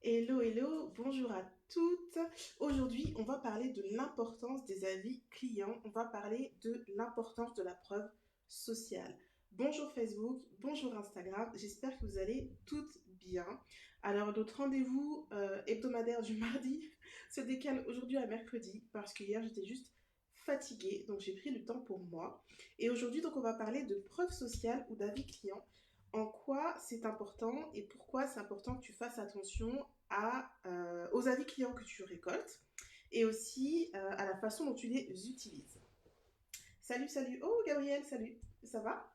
Hello, hello, bonjour à toutes. Aujourd'hui, on va parler de l'importance des avis clients. On va parler de l'importance de la preuve sociale. Bonjour Facebook, bonjour Instagram. J'espère que vous allez toutes bien. Alors, notre rendez-vous hebdomadaire du mardi se décale aujourd'hui à mercredi parce que hier j'étais juste fatiguée, donc j'ai pris le temps pour moi. Et aujourd'hui, donc, on va parler de preuve sociale ou d'avis client, en quoi c'est important et pourquoi c'est important que tu fasses attention aux avis clients que tu récoltes et aussi à la façon dont tu les utilises. Salut, salut. Oh, Gabriel, salut. Ça va?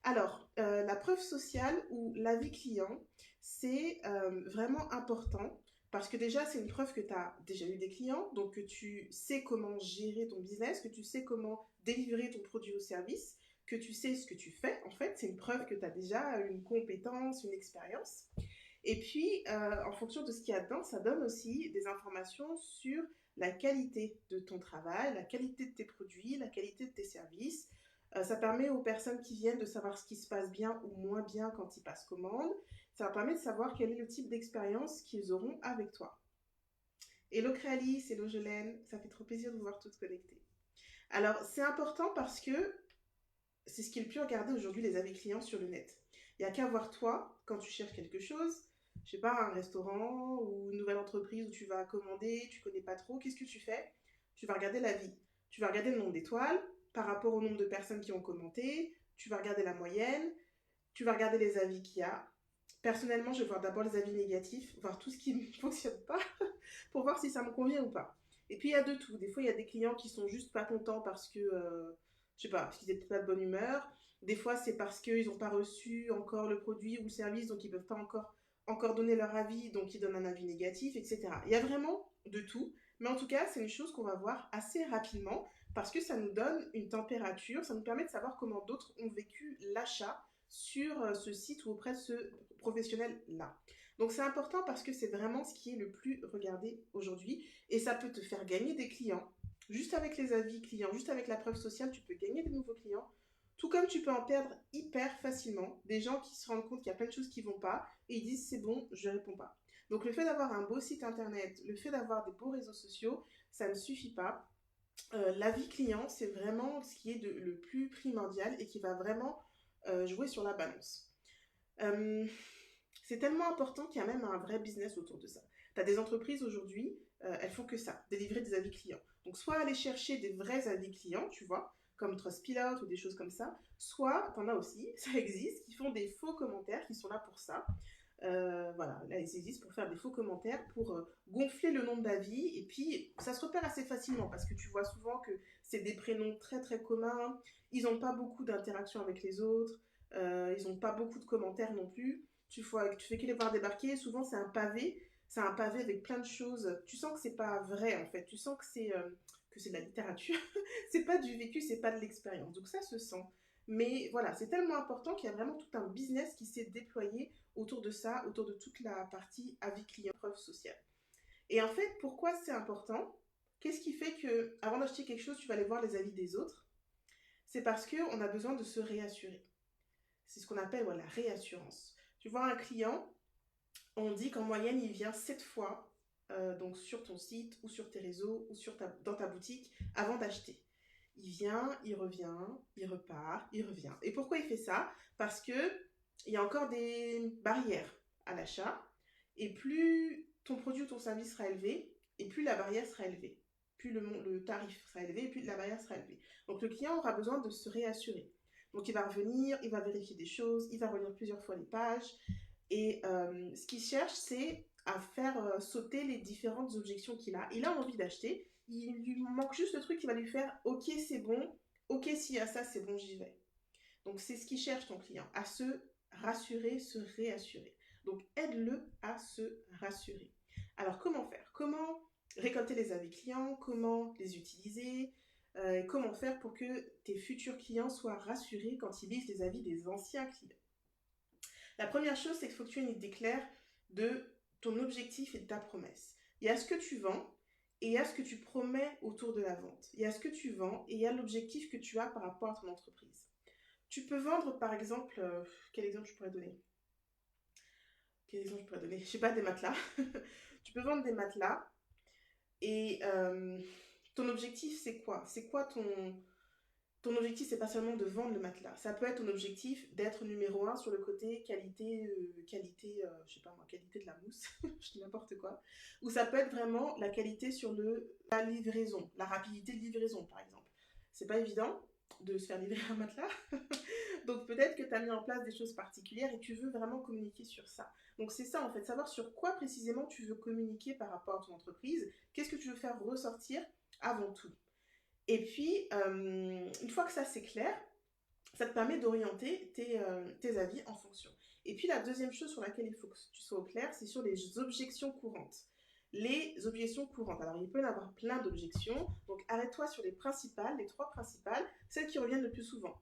Alors, la preuve sociale ou l'avis client, c'est vraiment important parce que déjà, c'est une preuve que tu as déjà eu des clients, donc que tu sais comment gérer ton business, que tu sais comment délivrer ton produit ou service, que tu sais ce que tu fais. En fait, c'est une preuve que tu as déjà une compétence, une expérience. Et puis, en fonction de ce qu'il y a dedans, ça donne aussi des informations sur la qualité de ton travail, la qualité de tes produits, la qualité de tes services. Ça permet aux personnes qui viennent de savoir ce qui se passe bien ou moins bien quand ils passent commande. Ça leur permet de savoir quel est le type d'expérience qu'ils auront avec toi. Hello Créalis, hello Jolène, ça fait trop plaisir de vous voir toutes connectées. Alors, c'est important parce que c'est ce qui est le plus regardé aujourd'hui, les avis clients sur le net. Il n'y a qu'à voir toi, quand tu cherches quelque chose, je sais pas, un restaurant ou une nouvelle entreprise où tu vas commander, tu connais pas trop, qu'est-ce que tu fais? Tu vas regarder l'avis. Tu vas regarder le nombre d'étoiles par rapport au nombre de personnes qui ont commenté, tu vas regarder la moyenne, tu vas regarder les avis qu'il y a. Personnellement, je vais voir d'abord les avis négatifs, voir tout ce qui ne fonctionne pas pour voir si ça me convient ou pas. Et puis il y a de tout. Des fois, il y a des clients qui sont juste pas contents parce que, je sais pas, parce qu'ils n'étaient pas de bonne humeur. Des fois, c'est parce qu'ils n'ont pas reçu encore le produit ou le service, donc ils ne peuvent pas encore donner leur avis, donc ils donnent un avis négatif, etc. Il y a vraiment de tout. Mais en tout cas, c'est une chose qu'on va voir assez rapidement parce que ça nous donne une température, ça nous permet de savoir comment d'autres ont vécu l'achat sur ce site ou auprès de ce professionnel-là. Donc c'est important parce que c'est vraiment ce qui est le plus regardé aujourd'hui et ça peut te faire gagner des clients. Juste avec les avis clients, juste avec la preuve sociale, tu peux gagner des nouveaux clients. Tout comme tu peux en perdre hyper facilement. Des gens qui se rendent compte qu'il y a plein de choses qui vont pas et ils disent c'est bon, je réponds pas. Donc le fait d'avoir un beau site internet, le fait d'avoir des beaux réseaux sociaux, ça ne suffit pas. L'avis client, c'est vraiment ce qui est le plus primordial et qui va vraiment jouer sur la balance. Euh, c'est tellement important qu'il y a même un vrai business autour de ça. Tu as des entreprises aujourd'hui, elles font que ça, délivrer des avis clients. Donc soit aller chercher des vrais avis clients, tu vois, comme Trustpilot ou des choses comme ça, soit, t'en as aussi, ça existe, qui font des faux commentaires, qui sont là pour ça. Voilà, là ils existent pour faire des faux commentaires, pour gonfler le nombre d'avis, et puis ça se repère assez facilement, parce que tu vois souvent que c'est des prénoms très très communs, ils n'ont pas beaucoup d'interaction avec les autres, ils n'ont pas beaucoup de commentaires non plus, tu fais que les voir débarquer, souvent c'est un pavé avec plein de choses, tu sens que c'est pas vrai en fait, tu sens que c'est de la littérature, c'est pas du vécu, c'est pas de l'expérience, donc ça se sent. Mais voilà, c'est tellement important qu'il y a vraiment tout un business qui s'est déployé autour de ça, autour de toute la partie avis client, preuve sociale. Et en fait, pourquoi c'est important? Qu'est-ce qui fait que avant d'acheter quelque chose, tu vas aller voir les avis des autres? C'est parce qu'on a besoin de se réassurer. C'est ce qu'on appelle voilà, la réassurance. Tu vois un client, on dit qu'en moyenne, il vient 7 fois donc sur ton site ou sur tes réseaux ou dans ta boutique avant d'acheter. Il vient, il revient, il repart, il revient. Et pourquoi il fait ça? Parce que il y a encore des barrières à l'achat. Et plus ton produit ou ton service sera élevé, et plus la barrière sera élevée. Plus le tarif sera élevé, et plus la barrière sera élevée. Donc le client aura besoin de se réassurer. Donc il va revenir, il va vérifier des choses, il va relire plusieurs fois les pages. Et ce qu'il cherche, c'est à faire sauter les différentes objections qu'il a. Il a envie d'acheter, il lui manque juste le truc qui va lui faire ok, c'est bon, ok, s'il y a ça, c'est bon, j'y vais. Donc c'est ce qu'il cherche ton client, à se rassurer, se réassurer. Donc aide-le à se rassurer. Alors comment faire? Comment récolter les avis clients? Comment les utiliser? Comment faire pour que tes futurs clients soient rassurés quand ils lisent les avis des anciens clients? La première chose, c'est qu'il faut que tu aies une idée claire de ton objectif et de ta promesse. Il y a ce que tu vends et il y a ce que tu promets autour de la vente. Il y a ce que tu vends et il y a l'objectif que tu as par rapport à ton entreprise. Tu peux vendre, par exemple, quel exemple je pourrais donner? quel exemple je pourrais donner? Je sais pas, des matelas. Tu peux vendre des matelas et ton objectif, c'est quoi? C'est quoi ton objectif, c'est pas seulement de vendre le matelas. Ça peut être ton objectif d'être numéro un sur le côté qualité, je sais pas moi, qualité de la mousse, je dis n'importe quoi. Ou ça peut être vraiment la qualité sur la livraison, la rapidité de livraison, par exemple. C'est pas évident de se faire livrer un matelas. Donc peut-être que tu as mis en place des choses particulières et tu veux vraiment communiquer sur ça. Donc c'est ça en fait, savoir sur quoi précisément tu veux communiquer par rapport à ton entreprise, qu'est-ce que tu veux faire ressortir avant tout. Et puis, une fois que ça c'est clair, ça te permet d'orienter tes avis en fonction. Et puis la deuxième chose sur laquelle il faut que tu sois au clair, c'est sur les objections courantes. Les objections courantes. Alors il peut y en avoir plein d'objections, donc arrête-toi sur les principales, les trois principales, celles qui reviennent le plus souvent.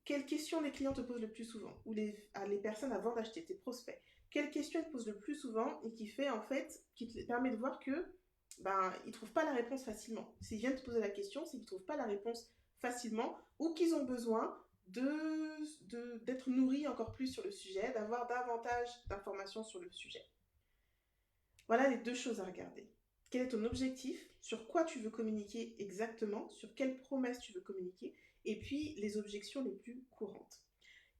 Quelles questions les clients te posent le plus souvent, ou les personnes avant d'acheter, tes prospects. Quelles questions ils te posent le plus souvent et qui fait en fait, qui te permet de voir que ils ne trouvent pas la réponse facilement. S'ils viennent te poser la question, c'est qu'ils ne trouvent pas la réponse facilement ou qu'ils ont besoin d'être nourris encore plus sur le sujet, d'avoir davantage d'informations sur le sujet. Voilà les deux choses à regarder. Quel est ton objectif? Sur quoi tu veux communiquer exactement? Sur quelle promesse tu veux communiquer? Et puis les objections les plus courantes.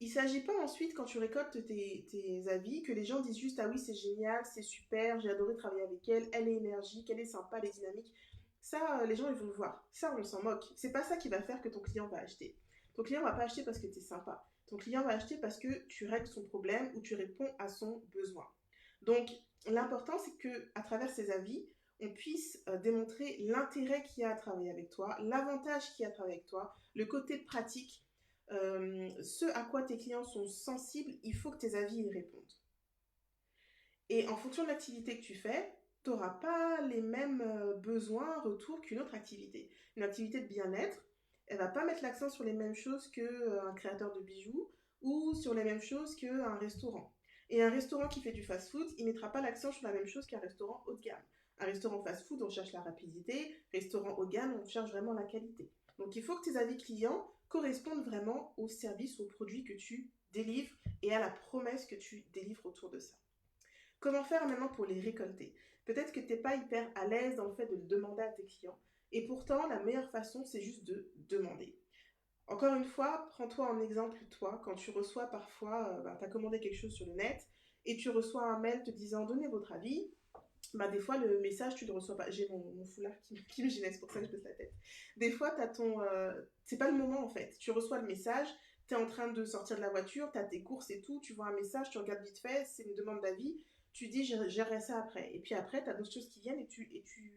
Il ne s'agit pas ensuite, quand tu récoltes tes avis, que les gens disent juste ah oui, c'est génial, c'est super, j'ai adoré travailler avec elle, elle est énergique, elle est sympa, elle est dynamique. Ça, les gens, ils vont le voir. Ça, on s'en moque. C'est pas ça qui va faire que ton client va acheter. Ton client va pas acheter parce que tu es sympa. Ton client va acheter parce que tu règles son problème ou tu réponds à son besoin. Donc, l'important, c'est que à travers ces avis, on puisse démontrer l'intérêt qu'il y a à travailler avec toi, l'avantage qu'il y a à travailler avec toi, le côté pratique, ce à quoi tes clients sont sensibles, il faut que tes avis y répondent. Et en fonction de l'activité que tu fais, tu n'auras pas les mêmes besoins, retours qu'une autre activité. Une activité de bien-être, elle va pas mettre l'accent sur les mêmes choses qu'un créateur de bijoux ou sur les mêmes choses qu'un restaurant. Et un restaurant qui fait du fast-food, il ne mettra pas l'accent sur la même chose qu'un restaurant haut de gamme. Un restaurant fast-food, on cherche la rapidité. Restaurant haut de gamme, on cherche vraiment la qualité. Donc il faut que tes avis clients correspondent vraiment au service, au produit que tu délivres et à la promesse que tu délivres autour de ça. Comment faire maintenant pour les récolter? Peut-être que tu n'es pas hyper à l'aise dans le fait de le demander à tes clients. Et pourtant, la meilleure façon, c'est juste de demander. Encore une fois, prends-toi en exemple, toi, quand tu reçois parfois, tu as commandé quelque chose sur le net et tu reçois un mail te disant donnez votre avis. Des fois, le message, tu ne le reçois pas. J'ai mon foulard qui me gêne, c'est pour ça que je baisse la tête. Des fois, tu as c'est pas le moment en fait. Tu reçois le message, tu es en train de sortir de la voiture, tu as tes courses et tout, tu vois un message, tu regardes vite fait, c'est une demande d'avis, tu dis gérerai ça après. Et puis après, tu as d'autres choses qui viennent et tu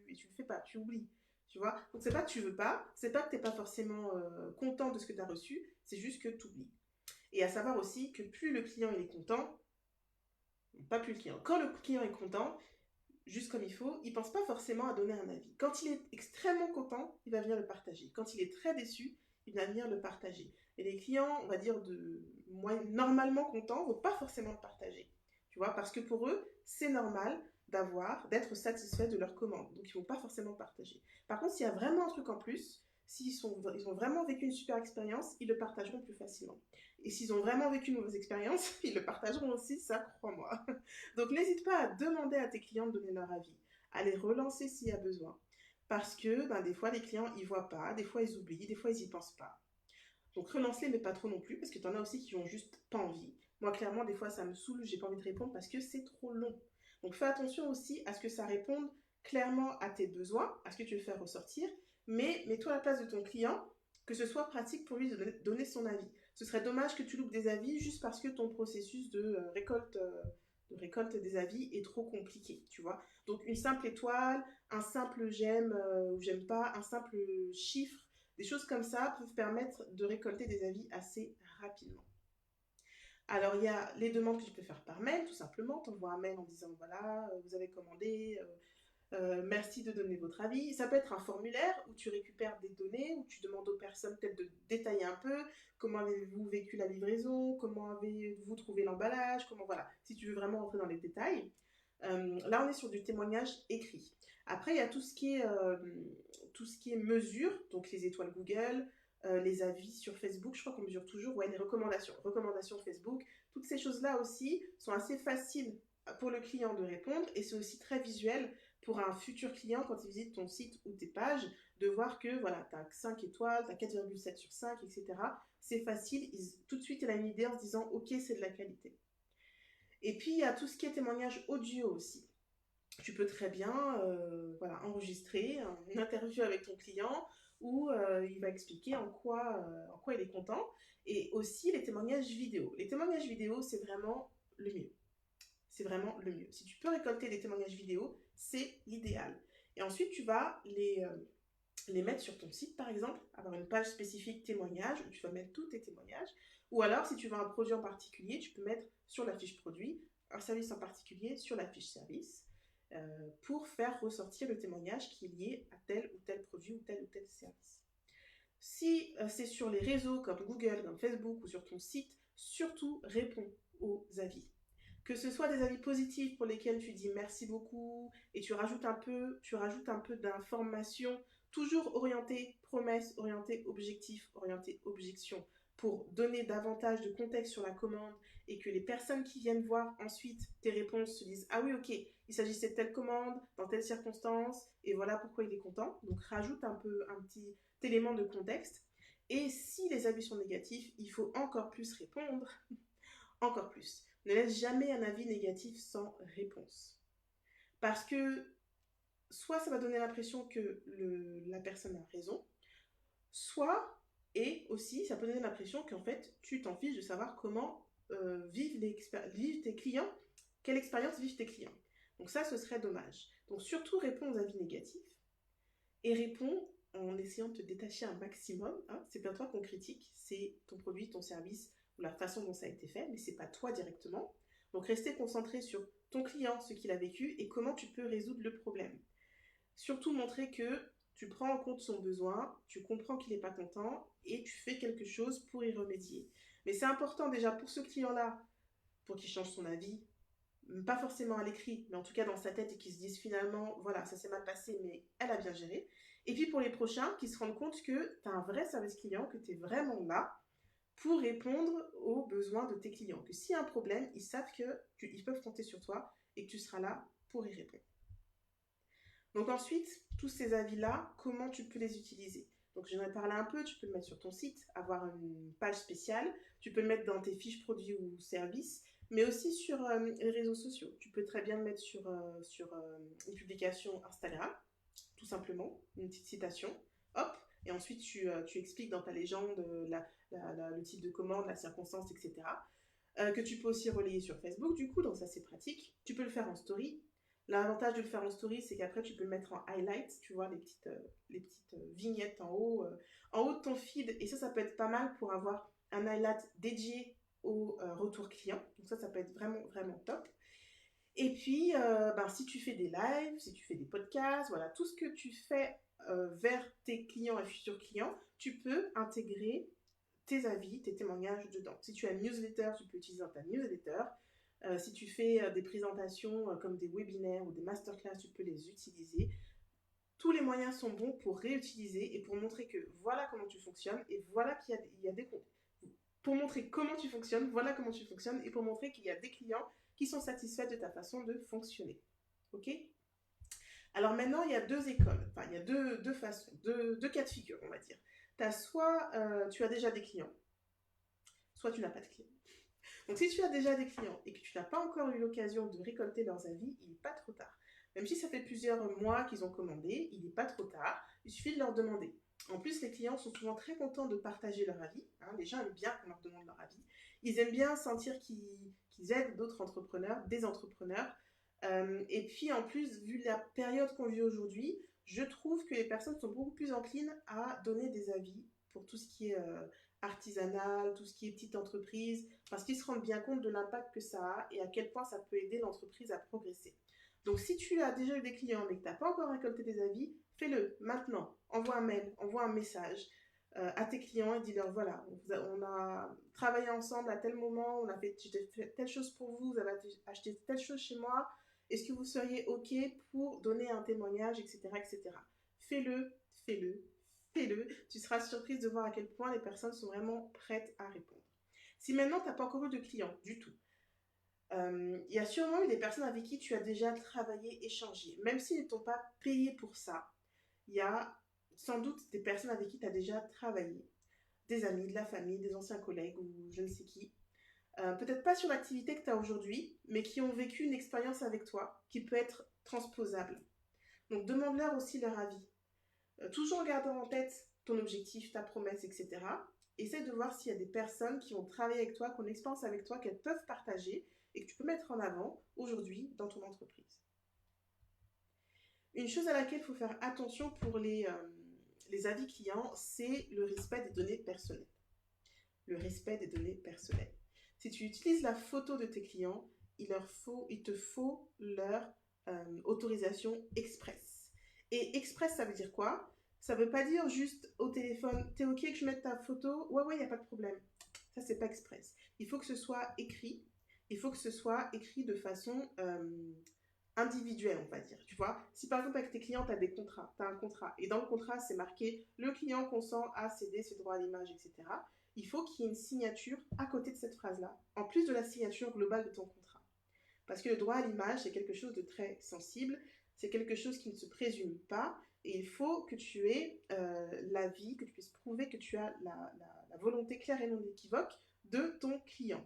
le fais pas, tu oublies. Tu vois. Donc c'est pas que tu veux pas, c'est pas que tu n'es pas forcément content de ce que tu as reçu, c'est juste que tu oublies. Et à savoir aussi que plus le client il est content, pas plus le client, quand le client est content, juste comme il faut, il pense pas forcément à donner un avis. Quand il est extrêmement content, il va venir le partager. Quand il est très déçu, il va venir le partager. Et les clients, on va dire, normalement contents, vont pas forcément le partager. Tu vois, parce que pour eux, c'est normal d'être satisfait de leur commande. Donc, ils vont pas forcément le partager. Par contre, s'il y a vraiment un truc en plus, ils ont vraiment vécu une super expérience, ils le partageront plus facilement. Et s'ils ont vraiment vécu une mauvaise expérience, ils le partageront aussi, ça, crois-moi. Donc n'hésite pas à demander à tes clients de donner leur avis, à les relancer s'il y a besoin. Parce que des fois, les clients, ils voient pas, des fois, ils oublient, des fois, ils y pensent pas. Donc relance-les, mais pas trop non plus, parce que tu en as aussi qui ont juste pas envie. Moi, clairement, des fois, ça me saoule, j'ai pas envie de répondre parce que c'est trop long. Donc fais attention aussi à ce que ça réponde clairement à tes besoins, à ce que tu veux faire ressortir, mais mets-toi à la place de ton client, que ce soit pratique pour lui de donner son avis. Ce serait dommage que tu loupes des avis juste parce que ton processus de récolte des avis est trop compliqué, tu vois. Donc une simple étoile, un simple j'aime ou j'aime pas, un simple chiffre, des choses comme ça peuvent permettre de récolter des avis assez rapidement. Alors, il y a les demandes que tu peux faire par mail, tout simplement. Tu envoies un mail en disant, voilà, vous avez commandé, merci de donner votre avis. Ça peut être un formulaire où tu récupères des données, où tu demandes aux personnes peut-être de détailler un peu comment avez-vous vécu la livraison, comment avez-vous trouvé l'emballage, voilà, si tu veux vraiment rentrer dans les détails. Là, on est sur du témoignage écrit. Après, il y a tout ce qui est mesure, donc les étoiles Google, les avis sur Facebook, je crois qu'on mesure toujours, ouais, les recommandations. Recommandations Facebook, Toutes ces choses-là aussi sont assez faciles pour le client de répondre et c'est aussi très visuel pour un futur client quand il visite ton site ou tes pages de voir que voilà, tu as 5 étoiles, tu as 4,7 sur 5, etc. C'est facile, tout de suite il a une idée en se disant ok, c'est de la qualité. Et puis il y a tout ce qui est témoignage audio aussi. Tu peux très bien voilà, enregistrer une interview avec ton client où il va expliquer en quoi il est content. Et aussi les témoignages vidéo. Les témoignages vidéo, c'est vraiment le mieux. C'est vraiment le mieux. Si tu peux récolter des témoignages vidéo, c'est l'idéal. Et ensuite, tu vas les mettre sur ton site, par exemple, avoir une page spécifique témoignages où tu vas mettre tous tes témoignages. Ou alors, si tu veux un produit en particulier, tu peux mettre sur la fiche produit un service en particulier sur la fiche service pour faire ressortir le témoignage qui est lié à tel ou tel produit ou tel service. Si c'est sur les réseaux comme Google, comme Facebook ou sur ton site, surtout réponds aux avis. Que ce soit des avis positifs pour lesquels tu dis merci beaucoup et tu rajoutes un peu d'informations, toujours orientées promesses, orientées objectifs, orientées objections, pour donner davantage de contexte sur la commande et que les personnes qui viennent voir ensuite tes réponses se disent ah oui ok, il s'agissait de telle commande, dans telle circonstance et voilà pourquoi il est content. Donc rajoute un petit élément de contexte. Et si les avis sont négatifs, il faut encore plus répondre, encore plus. Ne laisse jamais un avis négatif sans réponse. Parce que soit ça va donner l'impression que la personne a raison, soit, et aussi, ça peut donner l'impression qu'en fait, tu t'en fiches de savoir comment vivent tes clients, quelle expérience vivent tes clients. Donc ça, ce serait dommage. Donc surtout, réponds aux avis négatifs et réponds en essayant de te détacher un maximum. Hein. C'est pas toi qu'on critique, c'est ton produit, ton service ou la façon dont ça a été fait, mais c'est pas toi directement. Donc restez concentré sur ton client, ce qu'il a vécu et comment tu peux résoudre le problème. Surtout montrer que tu prends en compte son besoin, tu comprends qu'il n'est pas content et tu fais quelque chose pour y remédier. Mais c'est important déjà pour ce client-là, pour qu'il change son avis, pas forcément à l'écrit, mais en tout cas dans sa tête et qu'il se dise finalement, voilà, ça s'est mal passé, mais elle a bien géré. Et puis pour les prochains, qui se rendent compte que tu as un vrai service client, que tu es vraiment là pour répondre aux besoins de tes clients. Que s'il y a un problème, ils savent qu'ils peuvent compter sur toi et que tu seras là pour y répondre. Donc ensuite, tous ces avis-là, comment tu peux les utiliser? Donc j'en ai parlé un peu, tu peux le mettre sur ton site, avoir une page spéciale, tu peux le mettre dans tes fiches produits ou services, mais aussi sur les réseaux sociaux. Tu peux très bien le mettre sur une publication Instagram, tout simplement, une petite citation, hop, et ensuite tu expliques dans ta légende le type de commande, la circonstance, etc. Que tu peux aussi relayer sur Facebook, du coup, donc ça c'est pratique. Tu peux le faire en story. L'avantage de le faire en story, c'est qu'après tu peux le mettre en highlight, tu vois, les petites vignettes en haut de ton feed. Et ça peut être pas mal pour avoir un highlight dédié au retour client. Donc ça peut être vraiment, vraiment top. Et puis, si tu fais des lives, si tu fais des podcasts, voilà, tout ce que tu fais vers tes clients et futurs clients, tu peux intégrer tes avis, tes témoignages dedans. Si tu as une newsletter, tu peux utiliser dans ta newsletter. Si tu fais des présentations comme des webinaires ou des masterclass, tu peux les utiliser. Tous les moyens sont bons pour réutiliser et pour montrer que voilà comment tu fonctionnes et voilà qu'il y a des comptes. Pour montrer comment tu fonctionnes, voilà comment tu fonctionnes et pour montrer qu'il y a des clients qui sont satisfaits de ta façon de fonctionner. Ok? Alors maintenant, il y a deux écoles, enfin il y a deux façons, deux cas de figure, on va dire. Soit tu as déjà des clients, soit tu n'as pas de clients. Donc si tu as déjà des clients et que tu n'as pas encore eu l'occasion de récolter leurs avis, il n'est pas trop tard. Même si ça fait plusieurs mois qu'ils ont commandé, il n'est pas trop tard, il suffit de leur demander. En plus, les clients sont souvent très contents de partager leur avis. Hein. Les gens aiment bien qu'on leur demande leur avis. Ils aiment bien sentir qu'ils aident d'autres entrepreneurs, des entrepreneurs. Et puis en plus, vu la période qu'on vit aujourd'hui, je trouve que les personnes sont beaucoup plus enclines à donner des avis pour tout ce qui est artisanal, tout ce qui est petite entreprise, parce qu'ils se rendent bien compte de l'impact que ça a et à quel point ça peut aider l'entreprise à progresser. Donc si tu as déjà eu des clients mais que tu n'as pas encore récolté des avis, fais-le maintenant. Envoie un mail, envoie un message à tes clients et dis-leur voilà, on a travaillé ensemble à tel moment, j'ai fait telle chose pour vous, vous avez acheté telle chose chez moi, est-ce que vous seriez OK pour donner un témoignage, etc. etc. Fais-le, fais-le, fais-le. Tu seras surprise de voir à quel point les personnes sont vraiment prêtes à répondre. Si maintenant, tu n'as pas encore eu de clients du tout, il y a sûrement eu des personnes avec qui tu as déjà travaillé, échangé. Même s'ils ne t'ont pas payé pour ça, il y a sans doute des personnes avec qui tu as déjà travaillé, des amis, de la famille, des anciens collègues ou je ne sais qui. Peut-être pas sur l'activité que tu as aujourd'hui, mais qui ont vécu une expérience avec toi qui peut être transposable. Donc demande-leur aussi leur avis. Toujours en gardant en tête ton objectif, ta promesse, etc. Essaie de voir s'il y a des personnes qui ont travaillé avec toi, qui ont une expérience avec toi, qu'elles peuvent partager et que tu peux mettre en avant aujourd'hui dans ton entreprise. Une chose à laquelle il faut faire attention pour les avis clients, c'est le respect des données personnelles. Le respect des données personnelles. Si tu utilises la photo de tes clients, il te faut leur autorisation express. Et express, ça veut dire quoi? Ça veut pas dire juste au téléphone, t'es ok que je mette ta photo? Ouais, il n'y a pas de problème. Ça, c'est pas express. Il faut que ce soit écrit. Il faut que ce soit écrit de façon individuelle, on va dire. Tu vois, si par exemple avec tes clients, tu as un contrat, et dans le contrat, c'est marqué le client consent à céder ses droits à l'image, etc. Il faut qu'il y ait une signature à côté de cette phrase-là, en plus de la signature globale de ton contrat. Parce que le droit à l'image, c'est quelque chose de très sensible, c'est quelque chose qui ne se présume pas, et il faut que tu aies l'avis, que tu puisses prouver que tu as la volonté claire et non équivoque de ton client.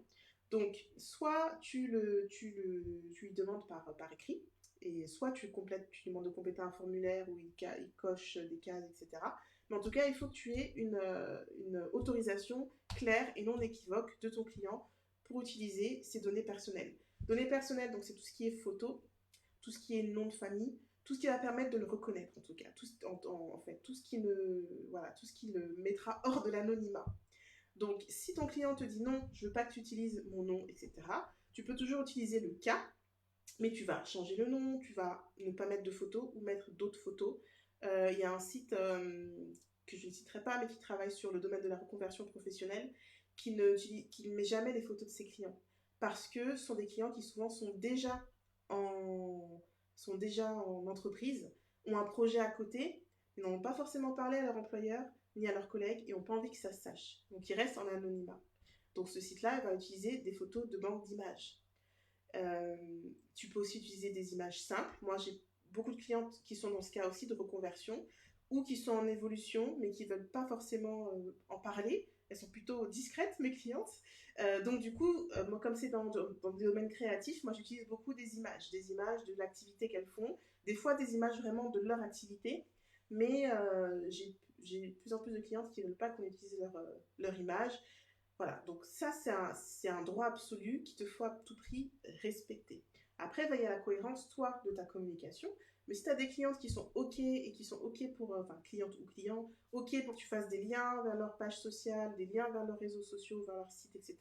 Donc, soit tu lui demandes par écrit, et soit tu lui demandes de compléter un formulaire où il coche des cases, etc. Mais en tout cas, il faut que tu aies une autorisation claire et non équivoque de ton client pour utiliser ces données personnelles. Données personnelles, donc c'est tout ce qui est photo, tout ce qui est nom de famille, tout ce qui va permettre de le reconnaître en tout cas, en fait, tout ce qui le mettra hors de l'anonymat. Donc, si ton client te dit non, je veux pas que tu utilises mon nom, etc., tu peux toujours utiliser le cas, mais tu vas changer le nom, tu vas ne pas mettre de photos ou mettre d'autres photos. Il y a un site que je ne citerai pas, mais qui travaille sur le domaine de la reconversion professionnelle, qui ne met jamais les photos de ses clients. Parce que ce sont des clients qui souvent en, sont déjà en entreprise, ont un projet à côté, mais n'ont pas forcément parlé à leur employeur ni à leurs collègues et n'ont pas envie que ça se sache. Donc ils restent en anonymat. Donc ce site-là, il va utiliser des photos de banque d'images. Euh, Tu peux aussi utiliser des images simples. Moi, j'ai beaucoup de clientes qui sont dans ce cas aussi de reconversion ou qui sont en évolution mais qui ne veulent pas forcément en parler. Elles sont plutôt discrètes, mes clientes. Donc, du coup, moi, comme c'est dans le domaine créatif, moi, j'utilise beaucoup des images de l'activité qu'elles font, des fois des images vraiment de leur activité, mais j'ai de plus en plus de clientes qui ne veulent pas qu'on utilise leur image. Voilà, donc ça, c'est un droit absolu qu'il te faut à tout prix respecter. Après, il y a la cohérence, toi, de ta communication. Mais si tu as des clientes qui sont OK et qui sont OK pour, enfin, clientes ou clients, OK pour que tu fasses des liens vers leur page sociale, des liens vers leurs réseaux sociaux, vers leur site, etc.,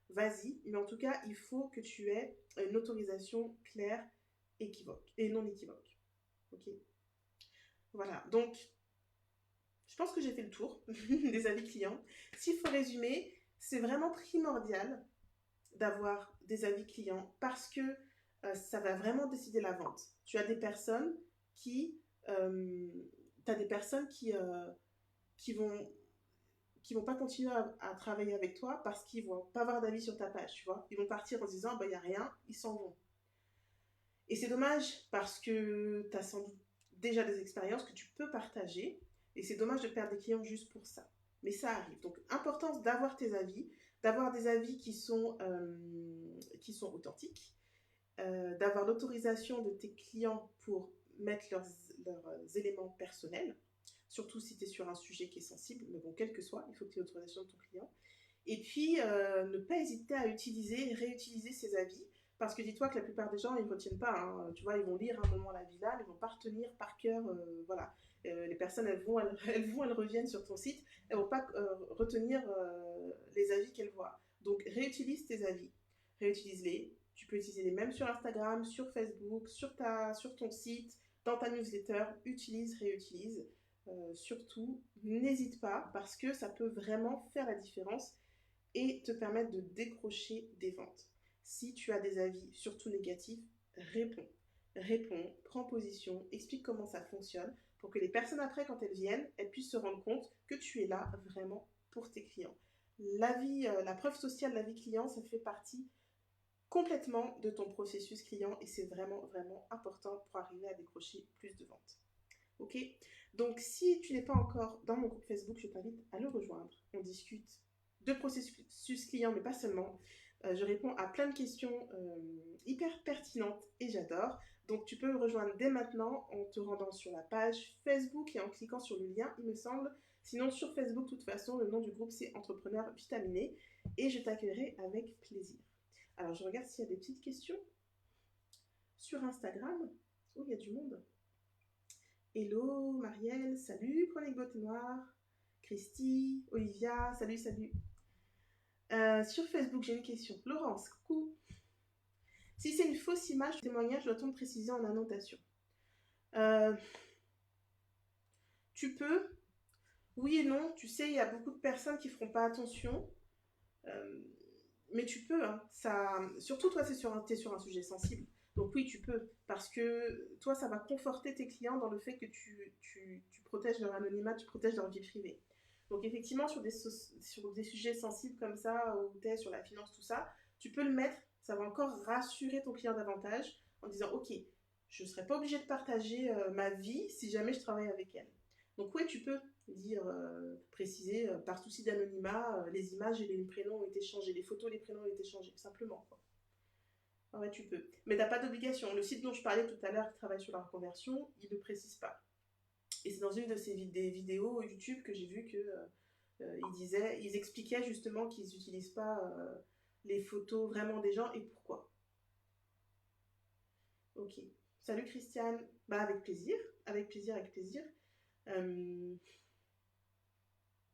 vas-y. Mais en tout cas, il faut que tu aies une autorisation claire, équivoque et non équivoque. OK? Voilà, donc je pense que j'ai fait le tour des avis clients. S'il faut résumer, c'est vraiment primordial d'avoir des avis clients parce que ça va vraiment décider la vente. Tu as des personnes qui, t'as des personnes qui vont qui vont pas continuer à travailler avec toi parce qu'ils vont pas avoir d'avis sur ta page, tu vois. Ils vont partir en se disant, bah, il n'y a rien, ils s'en vont. Et c'est dommage parce que tu as sans doute déjà des expériences que tu peux partager et c'est dommage de perdre des clients juste pour ça. Mais ça arrive. Donc, importance d'avoir tes avis, d'avoir des avis qui sont authentiques, d'avoir l'autorisation de tes clients pour mettre leurs éléments personnels, surtout si tu es sur un sujet qui est sensible, mais bon, quel que soit, il faut que tu aies l'autorisation de ton client. Et puis, ne pas hésiter à utiliser, réutiliser ces avis, parce que dis-toi que la plupart des gens, ils ne retiennent pas. Hein. Tu vois, ils vont lire un moment la villa, ils ne vont pas retenir par cœur. Voilà. Les personnes, elles reviennent sur ton site, elles ne vont pas retenir les avis qu'elles voient. Donc, réutilise tes avis, réutilise-les. Tu peux utiliser les mêmes sur Instagram, sur Facebook, sur ton site, dans ta newsletter. Utilise, réutilise. Surtout, n'hésite pas parce que ça peut vraiment faire la différence et te permettre de décrocher des ventes. Si tu as des avis, surtout négatifs, réponds. Réponds, prends position, explique comment ça fonctionne pour que les personnes après, quand elles viennent, elles puissent se rendre compte que tu es là vraiment pour tes clients. la preuve sociale, l'avis client, ça fait partie complètement de ton processus client et c'est vraiment, vraiment important pour arriver à décrocher plus de ventes. Ok? Donc, si tu n'es pas encore dans mon groupe Facebook, je t'invite à le rejoindre. On discute de processus client, mais pas seulement. Je réponds à plein de questions hyper pertinentes et j'adore. Donc, tu peux me rejoindre dès maintenant en te rendant sur la page Facebook et en cliquant sur le lien, il me semble. Sinon, sur Facebook, de toute façon, le nom du groupe, c'est Entrepreneur Vitaminé et je t'accueillerai avec plaisir. Alors, je regarde s'il y a des petites questions. Sur Instagram, oh, il y a du monde. Hello, Marielle, salut, Chronique Beauté Noire. Christy, Olivia, salut, salut. Sur Facebook, j'ai une question. Laurence, coucou. Si c'est une fausse image de témoignage, doit-on préciser en annotation? euh, Tu peux, oui et non. Tu sais, il y a beaucoup de personnes qui feront pas attention. Euh, mais tu peux, hein, ça, surtout toi, t'es sur un sujet sensible. Donc oui, tu peux, parce que toi, ça va conforter tes clients dans le fait que tu protèges leur anonymat, tu protèges leur vie privée. Donc effectivement, sur des sujets sensibles comme ça, où tu es sur la finance, tout ça, tu peux le mettre, ça va encore rassurer ton client davantage en disant, ok, je ne serai pas obligée de partager ma vie si jamais je travaille avec elle. Donc oui, tu peux dire, préciser, par souci d'anonymat, les images et les prénoms ont été changés, les photos et les prénoms ont été changés, simplement, quoi. Ah ouais, tu peux. Mais t'as pas d'obligation. Le site dont je parlais tout à l'heure qui travaille sur la reconversion, il ne précise pas. Et c'est dans une de ces des vidéos YouTube que j'ai vu que ils expliquaient justement qu'ils n'utilisent pas les photos vraiment des gens et pourquoi. Ok. Salut Christiane. Bah avec plaisir, avec plaisir, avec plaisir. Euh,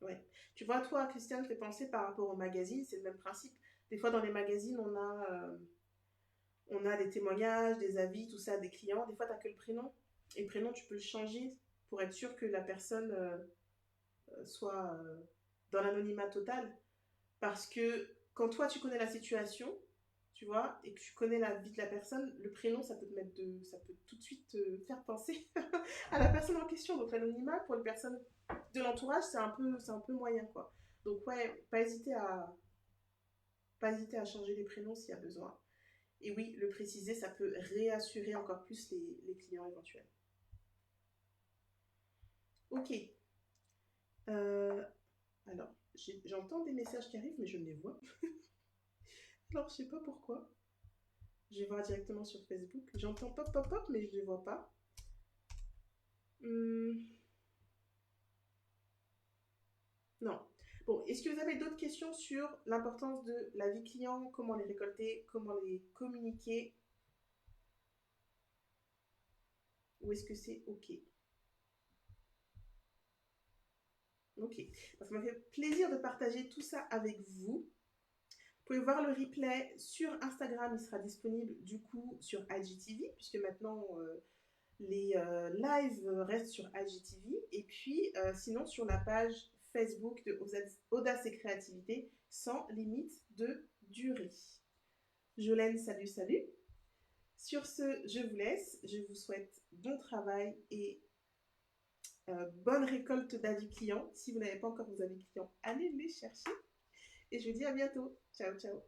Ouais. Tu vois, toi, Christiane, fait penser par rapport au magazine, c'est le même principe. Des fois, dans les magazines, on a des témoignages, des avis, tout ça, des clients. Des fois, tu n'as que le prénom. Et le prénom, tu peux le changer pour être sûr que la personne soit dans l'anonymat total. Parce que quand toi, tu connais la situation, tu vois, et que tu connais la vie de la personne, le prénom, ça peut tout de suite te faire penser à la personne en question. Donc, l'anonymat, pour les personnes de l'entourage, c'est un peu moyen, quoi. Donc, ouais, pas hésiter à changer les prénoms s'il y a besoin. Et oui, le préciser, ça peut réassurer encore plus les clients éventuels. Ok. Euh, alors, j'entends des messages qui arrivent, mais je ne les vois. Alors, je sais pas pourquoi. Je vais voir directement sur Facebook. J'entends pop, pop, pop, mais je ne les vois pas. Hum, non. Bon, est-ce que vous avez d'autres questions sur l'importance de la vie client, comment les récolter, comment les communiquer, ou est-ce que c'est OK? Ok. Ça m'a fait plaisir de partager tout ça avec vous. Vous pouvez voir le replay sur Instagram, il sera disponible du coup sur IGTV, puisque maintenant les lives restent sur IGTV. Et puis sinon sur la page Facebook de Audace et Créativité, sans limite de durée. Jolène, salut, salut. Sur ce, je vous laisse. Je vous souhaite bon travail et bonne récolte d'avis clients. Si vous n'avez pas encore vos avis clients, allez les chercher. Et je vous dis à bientôt. Ciao, ciao.